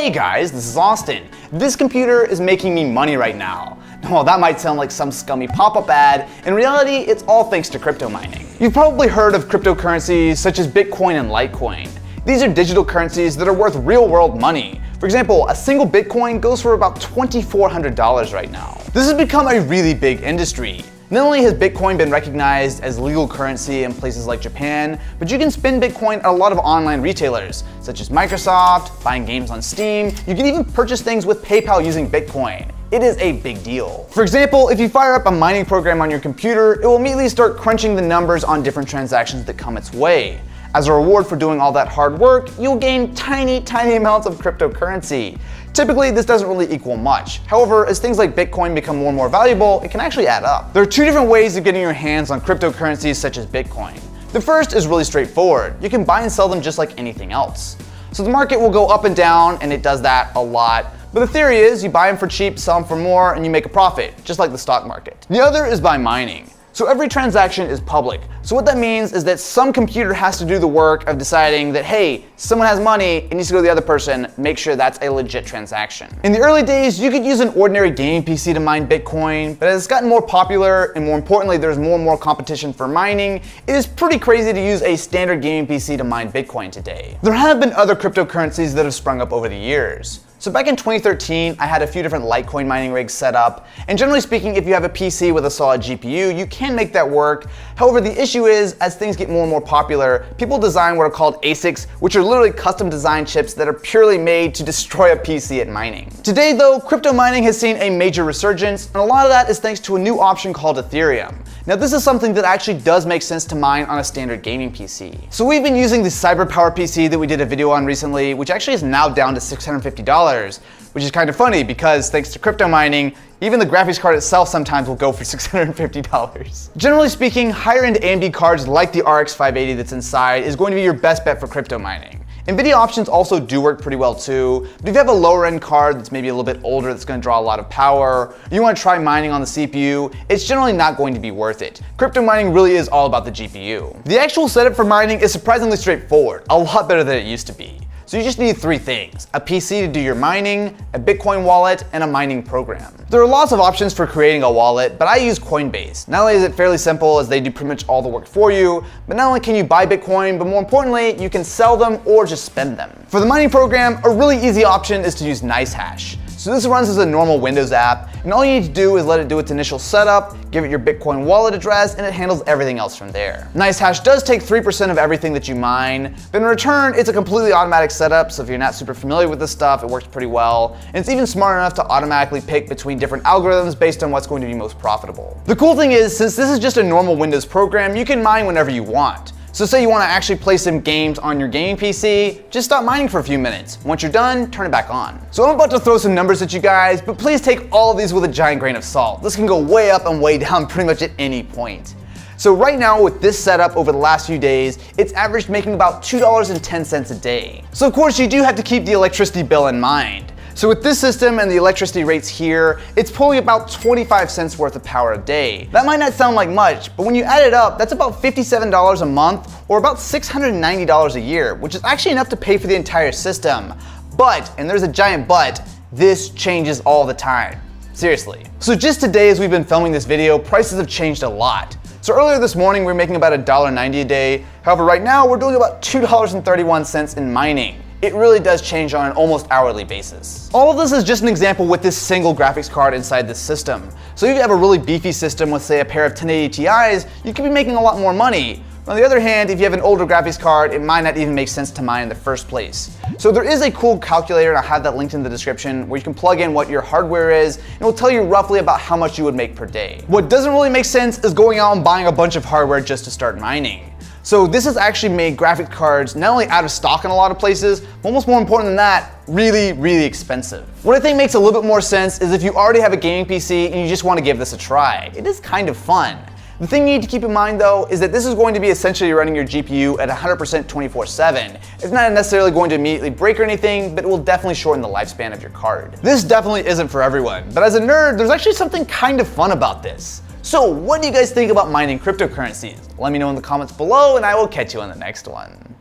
Hey guys, this is Austin. This computer is making me money right now. Well, that might sound like some scummy pop-up ad. In reality, it's all thanks to crypto mining. You've probably heard of cryptocurrencies such as Bitcoin and Litecoin. These are digital currencies that are worth real-world money. For example, a single Bitcoin goes for about $2,400 right now. This has become a really big industry. Not only has Bitcoin been recognized as legal currency in places like Japan, but you can spend Bitcoin at a lot of online retailers, such as Microsoft, buying games on Steam. You can even purchase things with PayPal using Bitcoin. It is a big deal. For example, if you fire up a mining program on your computer, it will immediately start crunching the numbers on different transactions that come its way. As a reward for doing all that hard work, you'll gain tiny amounts of cryptocurrency. Typically, this doesn't really equal much. However, as things like Bitcoin become more and more valuable, it can actually add up. There are two different ways of getting your hands on cryptocurrencies such as Bitcoin. The first is really straightforward. You can buy and sell them just like anything else. So the market will go up and down, and it does that a lot. But the theory is you buy them for cheap, sell them for more, and you make a profit, just like the stock market. The other is by mining. So every transaction is public. So what that means is that some computer has to do the work of deciding that, hey, someone has money, it needs to go to the other person, make sure that's a legit transaction. In the early days, you could use an ordinary gaming PC to mine Bitcoin, but as it's gotten more popular, and more importantly, there's more and more competition for mining, it is pretty crazy to use a standard gaming PC to mine Bitcoin today. There have been other cryptocurrencies that have sprung up over the years. So back in 2013, I had a few different Litecoin mining rigs set up, and generally speaking, if you have a PC with a solid GPU, you can make that work. However, the issue is, as things get more and more popular, people design what are called ASICs, which are literally custom designed chips that are purely made to destroy a PC at mining. Today though, crypto mining has seen a major resurgence, and a lot of that is thanks to a new option called Ethereum. Now this is something that actually does make sense to mine on a standard gaming PC. So we've been using the CyberPower PC that we did a video on recently, which actually is now down to $650, which is kind of funny because thanks to crypto mining, even the graphics card itself sometimes will go for $650. Generally speaking, higher-end AMD cards like the RX 580 that's inside is going to be your best bet for crypto mining. NVIDIA options also do work pretty well too, but if you have a lower end card that's maybe a little bit older that's going to draw a lot of power, you want to try mining on the CPU, it's generally not going to be worth it. Crypto mining really is all about the GPU. The actual setup for mining is surprisingly straightforward, a lot better than it used to be. So you just need three things: a PC to do your mining, a Bitcoin wallet, and a mining program. There are lots of options for creating a wallet, but I use Coinbase. Not only is it fairly simple as they do pretty much all the work for you, but not only can you buy Bitcoin, but more importantly, you can sell them or just spend them. For the mining program, a really easy option is to use NiceHash. So this runs as a normal Windows app, and all you need to do is let it do its initial setup, give it your Bitcoin wallet address, and it handles everything else from there. NiceHash does take 3% of everything that you mine, but in return, it's a completely automatic setup, so if you're not super familiar with this stuff, it works pretty well, and it's even smart enough to automatically pick between different algorithms based on what's going to be most profitable. The cool thing is, since this is just a normal Windows program, you can mine whenever you want. So say you want to actually play some games on your gaming PC, just stop mining for a few minutes. Once you're done, turn it back on. So I'm about to throw some numbers at you guys, but please take all of these with a giant grain of salt. This can go way up and way down pretty much at any point. So right now with this setup over the last few days, it's averaged making about $2.10 a day. So of course you do have to keep the electricity bill in mind. So with this system and the electricity rates here, it's pulling about 25 cents worth of power a day. That might not sound like much, but when you add it up, that's about $57 a month or about $690 a year, which is actually enough to pay for the entire system. But, and there's a giant but, this changes all the time. Seriously. So just today as we've been filming this video, prices have changed a lot. So earlier this morning we were making about $1.90 a day. However, right now we're doing about $2.31 in mining. It really does change on an almost hourly basis. All of this is just an example with this single graphics card inside this system. So if you have a really beefy system with say a pair of 1080 Ti's, you could be making a lot more money. On the other hand, if you have an older graphics card, it might not even make sense to mine in the first place. So there is a cool calculator, and I'll have that linked in the description, where you can plug in what your hardware is, and it will tell you roughly about how much you would make per day. What doesn't really make sense is going out and buying a bunch of hardware just to start mining. So this has actually made graphics cards not only out of stock in a lot of places, but almost more important than that, really expensive. What I think makes a little bit more sense is if you already have a gaming PC and you just want to give this a try. It is kind of fun. The thing you need to keep in mind though is that this is going to be essentially running your GPU at 100% 24/7. It's not necessarily going to immediately break or anything, but it will definitely shorten the lifespan of your card. This definitely isn't for everyone, but as a nerd, there's actually something kind of fun about this. So what do you guys think about mining cryptocurrencies? Let me know in the comments below and I will catch you on the next one.